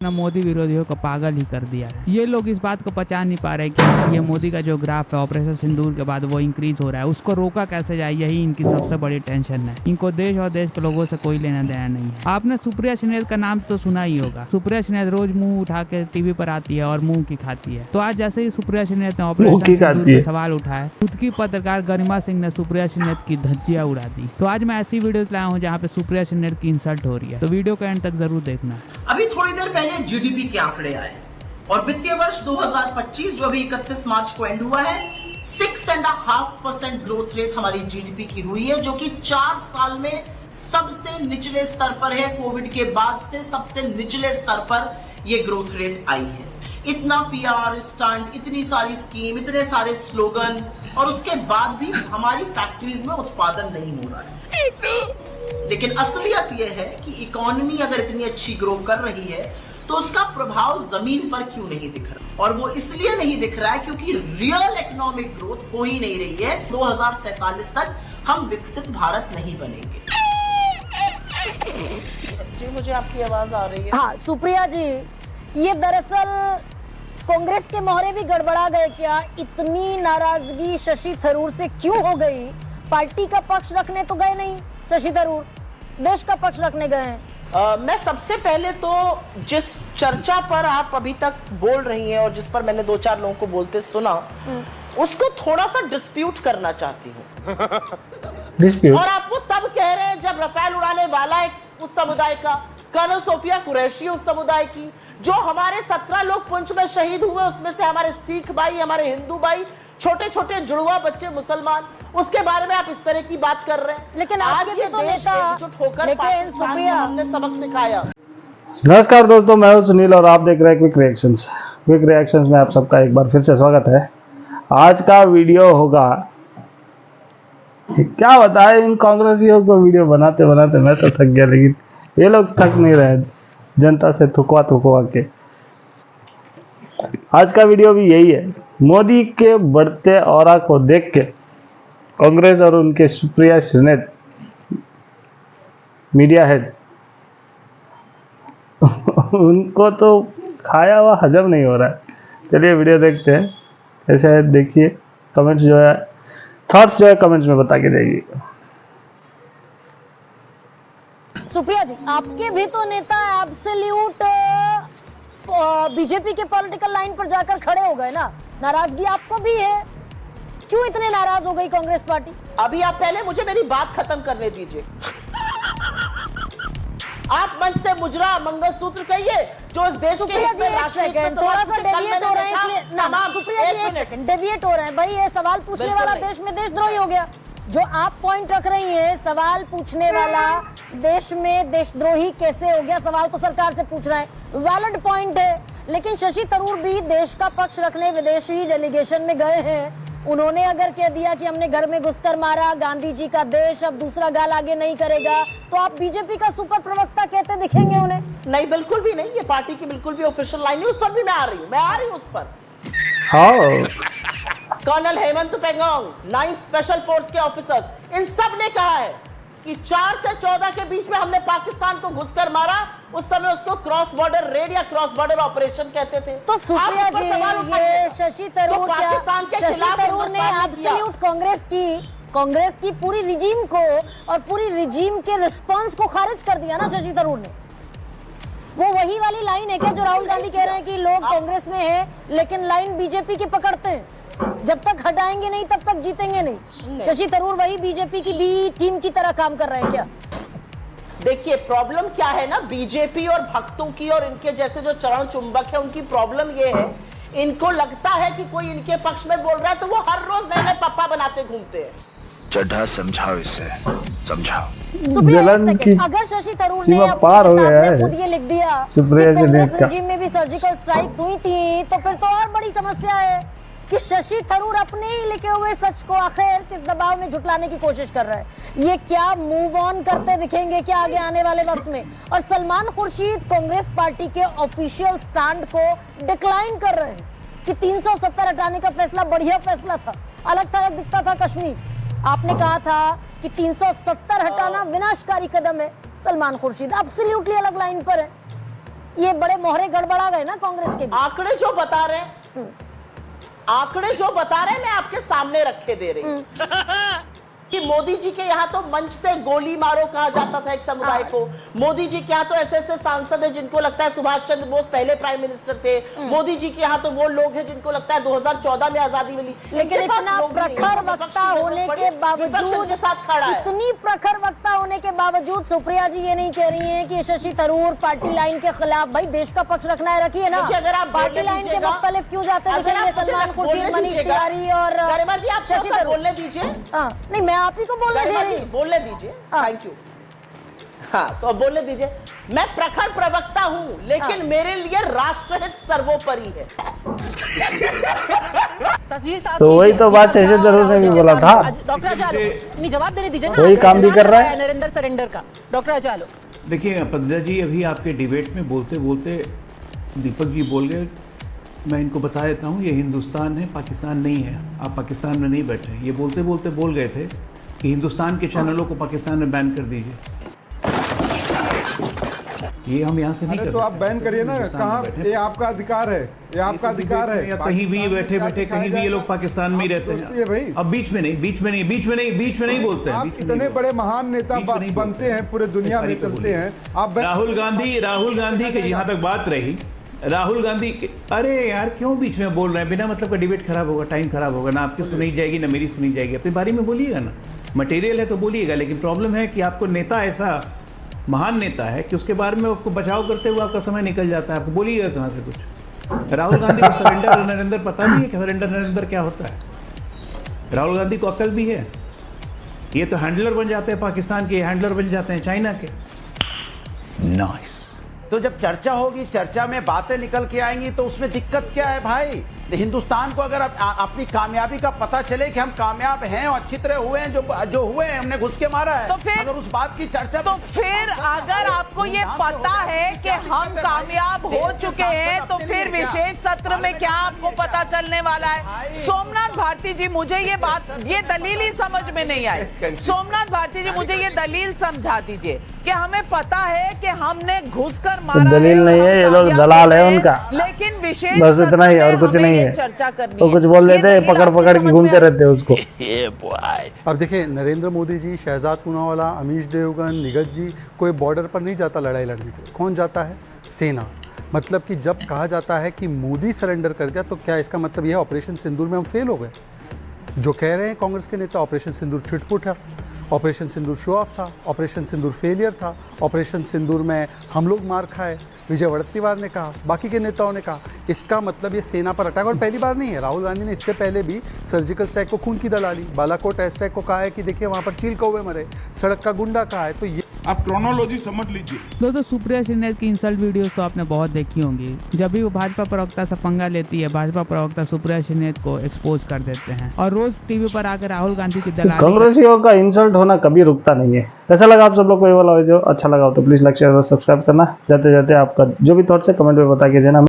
मोदी विरोधियों को पागल ही कर दिया है। ये लोग इस बात को पहचान नहीं पा रहे कि ये मोदी का जो ग्राफ है ऑपरेशन सिंदूर के बाद वो इंक्रीज हो रहा है, उसको रोका कैसे जाए, यही इनकी सबसे बड़ी टेंशन है। इनको देश और देश के लोगों से कोई लेना देना नहीं है। आपने सुप्रिया श्रीनेत का नाम तो सुना ही होगा। सुप्रिया श्रीनेत रोज मुंह उठा के टीवी पर आती है और मुंह की खाती है। तो आज जैसे ही सुप्रिया श्रीनेत ने ऑपरेशन सिंदूर पे सवाल उठाया, खुद की पत्रकार गरिमा सिंह ने सुप्रिया श्रीनेत की धज्जियां उड़ा दी। तो आज मैं ऐसी वीडियो लाया हूँ जहाँ पे सुप्रिया श्रीनेत की इंसल्ट हो रही है, तो वीडियो को एंड तक जरूर देखना। अभी थोड़ी देर पहले जीडीपी के आंकड़े आए और वित्तीय वर्ष 2025 जो अभी 31 मार्च को एंड हुआ है, 6.5% ग्रोथ रेट हमारी जीडीपी की हुई है, जो कि 4 साल में सबसे निचले स्तर पर है। कोविड के बाद से सबसे निचले स्तर पर यह ग्रोथ रेट आई है। इतना पीआर स्टंट, इतनी सारी स्कीम, इतने सारे स्लोगन और उसके बाद भी हमारी फैक्ट्रीज में उत्पादन नहीं हो रहा है। लेकिन असलियत यह है कि इकोनॉमी अगर इतनी अच्छी ग्रो कर रही है तो उसका प्रभाव जमीन पर क्यों नहीं दिख रहा, और वो इसलिए नहीं दिख रहा है क्योंकि रियल इकोनॉमिक ग्रोथ हो ही नहीं रही है। 2047 तक हम विकसित भारत नहीं बनेंगे। जी मुझे आपकी आवाज आ रही है। हाँ सुप्रिया जी, ये दरअसल कांग्रेस के मोहरे भी गड़बड़ा गए क्या? इतनी नाराजगी शशि थरूर से क्यों हो गई? पार्टी का पक्ष रखने तो गए नहीं शशि थरूर, देश का पक्ष रखने गए हैं। मैं सबसे पहले तो जिस चर्चा पर आप अभी तक बोल रही हैं और जिस पर मैंने 2-4 लोगों को बोलते सुना, उसको थोड़ा सा डिस्प्यूट करना चाहती हूँ। और आप वो तब कह रहे हैं जब रफेल उड़ाने वाला है उस समुदाय का, कर्नल सोफिया कुरैशी उस समुदाय की, जो हमारे 17 लोग पुंछ में शहीद हुए, उसमें से हमारे सिख भाई, हमारे हिंदू भाई, छोटे छोटे जुड़वा बच्चे मुसलमान, उसके बारे में आप इस तरह की बात कर रहे हैं। लेकिन आपके भी तो नेता, लेकिन सुप्रिया हमने सबक सिखाया। नमस्कार दोस्तों, मैं हूं सुनील और आप देख रहे हैं क्विक रिएक्शंस में आप सबका एक बार फिर से स्वागत है। आज का वीडियो होगा, क्या बताएं इन कांग्रेसियों को, वीडियो बनाते बनाते मैं तो थक गया, लेकिन ये लोग थक नहीं रहे, जनता से थुकवा के। आज का वीडियो भी यही है। मोदी के बढ़ते ऑरा को देख के कांग्रेस और उनके सुप्रिया श्रीनेत मीडिया हेड उनको तो खाया हुआ हजम नहीं हो रहा है। चलिए वीडियो देखते हैं कैसे है, देखिए। कमेंट्स जो है, थॉट्स जो है कमेंट्स में बता के जाइए। सुप्रिया जी, आपके भी तो नेता एब्सोल्यूट बीजेपी के पॉलिटिकल लाइन पर जाकर खड़े हो गए ना, नाराजगी आपको भी है। क्यों इतने नाराज हो गई कांग्रेस पार्टी? अभी आप पहले मुझे मेरी बात खत्म करने दीजिए। आप मंच से मुजरा मंगलसूत्र कहिए जो इस देश के हित में, एक सेकंड थोड़ा सा डेविएट हो रहे हैं, इसलिए ना सुप्रिया जी एक सेकंड डेविएट हो रहे हैं। भाई ये सवाल पूछने वाला देश में देशद्रोही हो गया। जो आप पॉइंट रख रही हैं, सवाल पूछने वाला देश में देशद्रोही कैसे हो गया, सवाल तो सरकार से पूछ रहे हैं, वैलिड पॉइंट है। लेकिन शशि थरूर भी देश का पक्ष रखने विदेशी डेलीगेशन में गए हैं। उन्होंने अगर कह दिया कि हमने घर में घुसकर मारा, गांधी जी का देश, अब दूसरा गाल आगे नहीं करेगा, तो आप बीजेपी का सुपर प्रवक्ता कहते दिखेंगे उन्हें? नहीं, बिल्कुल भी नहीं। ये पार्टी की बिल्कुल भी ऑफिशियल लाइन नहीं। उस पर भी मैं आ रही हूँ उस पर। कर्नल हेमंत पेंगोंग, 9th स्पेशल फोर्स के ऑफिसर्स, इन सब ने कहा है कि 4 से 14 के बीच में हमने पाकिस्तान को घुसकर मारा। उस समय उसको क्रॉस बॉर्डर रेड या क्रॉस बॉर्डर ऑपरेशन कहते थे। तो सुप्रिया जी, ये शशि थरूर ने एब्सोल्यूट कांग्रेस की पूरी रिजीम को और पूरी रिजीम के रिस्पांस को खारिज कर दिया ना शशि थरूर ने। वो वही वाली लाइन है क्या जो राहुल गांधी कह रहे हैं कि लोग कांग्रेस में हैं लेकिन लाइन बीजेपी की पकड़ते हैं, जब तक हटाएंगे नहीं तब तक जीतेंगे नहीं। शशि थरूर वही बीजेपी की बी टीम की तरह काम कर रहे हैं क्या? देखिए प्रॉब्लम क्या है ना, बीजेपी और भक्तों की और इनके जैसे जो चरण चुंबक है, उनकी प्रॉब्लम ये है, इनको लगता है कि कोई इनके पक्ष में बोल रहा है तो वो हर रोज नए नए पप्पा बनाते घूमते हैं। चड्ढा समझाओ इसे, समझाओ। जलन की अगर शशि थरूर सीमा ने पार हो गया है, खुद ये लिख दिया सुप्रिया कि जी ने कांग्रेस रिजीम में भी सर्जिकल स्ट्राइक्स हुई थी, तो फिर तो और बड़ी समस्या है कि शशि थरूर अपने ही लिखे हुए सच को आखिर किस दबाव में झुटलाने की कोशिश कर रहा है। ये क्या मूव ऑन करते दिखेंगे क्या आगे आने वाले वक्त में? और सलमान खुर्शीद कांग्रेस पार्टी के ऑफिशियल स्टैंड को डिक्लाइन कर रहे हैं कि 370 हटाने का फैसला बढ़िया फैसला था, अलग थलग दिखता था कश्मीर। आपने कहा था कि 370 हटाना विनाशकारी कदम है। सलमान खुर्शीद एब्सोल्युटली अलग लाइन पर है। ये बड़े मोहरे गड़बड़ा गए ना कांग्रेस के भी। आंकड़े जो बता रहे हैं मैं आपके सामने रखे दे रही हूं कि मोदी जी के यहाँ तो मंच से गोली मारो कहा जाता था एक समुदाय को। मोदी जी के यहाँ तो ऐसे सांसद है जिनको लगता है सुभाष चंद्र बोस पहले प्राइम मिनिस्टर थे। मोदी जी के यहाँ तो वो लोग हैं जिनको लगता है 2014 में आजादी मिली। लेकिन इतना प्रखर वक्ता होने के बावजूद, इतनी प्रखर वक्ता होने के बावजूद सुप्रिया जी ये नहीं कह रही हैं कि शशि थरूर पार्टी लाइन के खिलाफ। भाई देश का पक्ष रखना है, रखिए ना। अगर आप पार्टी लाइन के मुख्तलिफ क्यों जाते दिखेंगे सलमान खुर्शीद, मनीष तिवारी और शशि थरूर। बोलने दीजिए। नहीं, मैं आप ही को बोलने दे रही हूँ। बोलने दीजिए। Thank you. हाँ, तो अब बोलने दीजिए। मैं प्रखर प्रवक्ता हूँ, लेकिन मेरे लिए राष्ट्रहित सर्वोपरि है। तो वही तो बात शशि थरूर ने भी बोला था। डॉक्टर आचार्य नहीं जवाब देने दीजिए, वही काम भी कर रहा है नरेंद्र सरेंडर का। डॉक्टर आचार्य देखिए पंद्रह जी, अभी आपके डिबेट में बोलते बोलते दीपक जी बोल गए। मैं इनको बता देता हूँ, ये हिंदुस्तान है, पाकिस्तान नहीं है। आप पाकिस्तान में नहीं बैठे। ये बोलते बोलते बोल गए थे कि हिंदुस्तान के चैनलों को पाकिस्तान में बैन कर दीजिए। ये हम यहाँ से नहीं कर तो आप बैन करिए ना। कहाँ? ये आपका अधिकार है, ये आपका अधिकार है। या कहीं भी बैठे बैठे कहीं भी ये लोग पाकिस्तान में ही रहते हैं। अब बीच में नहीं बोलते हैं। आप इतने बड़े महान नेता बनते हैं, पूरे दुनिया में चलते हैं आप। राहुल गांधी की जहाँ तक बात रही, राहुल गांधी के, अरे यार क्यों बीच में बोल रहे हैं? बिना मतलब का डिबेट खराब होगा, टाइम खराब होगा ना। आपकी सुनी जाएगी ना मेरी सुनी जाएगी। अपनी बारी में बोलिएगा ना, मटेरियल है तो बोलिएगा। लेकिन प्रॉब्लम है कि आपको नेता ऐसा महान नेता है कि उसके बारे में आपको बचाव करते हुए आपका समय निकल जाता है। आपको बोलिएगा कहाँ से कुछ। राहुल गांधी को सरेंडर नरेंद्र पता नहीं है कि सरेंडर नरेंद्र क्या होता है। राहुल गांधी को अकल भी है। ये तो हैंडलर बन जाते हैं पाकिस्तान के, हैंडलर बन जाते हैं चाइना के। नाइस। तो जब चर्चा होगी, चर्चा में बातें निकल के आएंगी, तो उसमें दिक्कत क्या है भाई? हिंदुस्तान को अगर अपनी कामयाबी का पता चले कि हम कामयाब हैं और अच्छी तरह हुए हैं, जो हुए हैं हमने घुस के मारा है, तो फिर अगर उस बात की चर्चा, तो फिर अगर आपको ये पता है कि हम कामयाब हो चुके हैं, तो फिर विशेष सत्र में क्या आपको पता चलने वाला है? सोमनाथ भारती जी, मुझे ये दलील ही समझ में नहीं आई। सोमनाथ भारती जी, मुझे ये दलील समझा दीजिए कि हमें पता है कि हमने घुसकर मारा। दलील नहीं है, ये लोग दलाल है उनका। लेकिन विशेष बस इतना ही, और कुछ नहीं है। चर्चा करनी तो कुछ बोल देते हैं, पकड़ के घूमते रहते हैं उसको। अब देखिए, नरेंद्र मोदी जी, शहजाद पूनावाला, अमीश देवगन, निगत जी, कोई बॉर्डर पर नहीं जाता लड़ाई लड़ने के लिए। कौन जाता है? सेना। मतलब कि जब कहा जाता है कि मोदी सरेंडर कर दिया, तो क्या इसका मतलब यह ऑपरेशन सिंदूर में हम फेल हो गए? जो कह रहे हैं कांग्रेस के नेता, ऑपरेशन सिंदूर छिटपुट है, ऑपरेशन सिंदूर शो ऑफ था, ऑपरेशन सिंदूर फेलियर था, ऑपरेशन सिंदूर में हम लोग मार खाए, विजय वड़त्तीवार ने कहा, बाकी के नेताओं ने कहा। इसका मतलब ये सेना पर अटैक, और पहली बार नहीं है। राहुल गांधी ने इससे पहले भी सर्जिकल स्ट्राइक को खून की दलाली, बालाकोट एयर स्ट्राइक को कहा है कि देखिए वहाँ पर चील कौवे मरे, सड़क का गुंडा कहा है। तो ये आप क्रोनोलॉजी समझ लीजिए। दोस्तों, सुप्रिया श्रीनेत की इंसल्ट वीडियोस तो आपने बहुत देखी होंगी। जब भी वो भाजपा प्रवक्ता से पंगा लेती है, भाजपा प्रवक्ता सुप्रिया श्रीनेत को एक्सपोज कर देते हैं और रोज टीवी पर आकर राहुल गांधी की दलाली। कांग्रेसियों का इंसल्ट होना कभी रुकता नहीं है। कैसा लगा आप सब लोग को ये वाला वीडियो? अच्छा लगा हो तो प्लीज लाइक शेयर और सब्सक्राइब करना। जाते जाते आपका जो भी थॉट्स है कमेंट में बता के देना।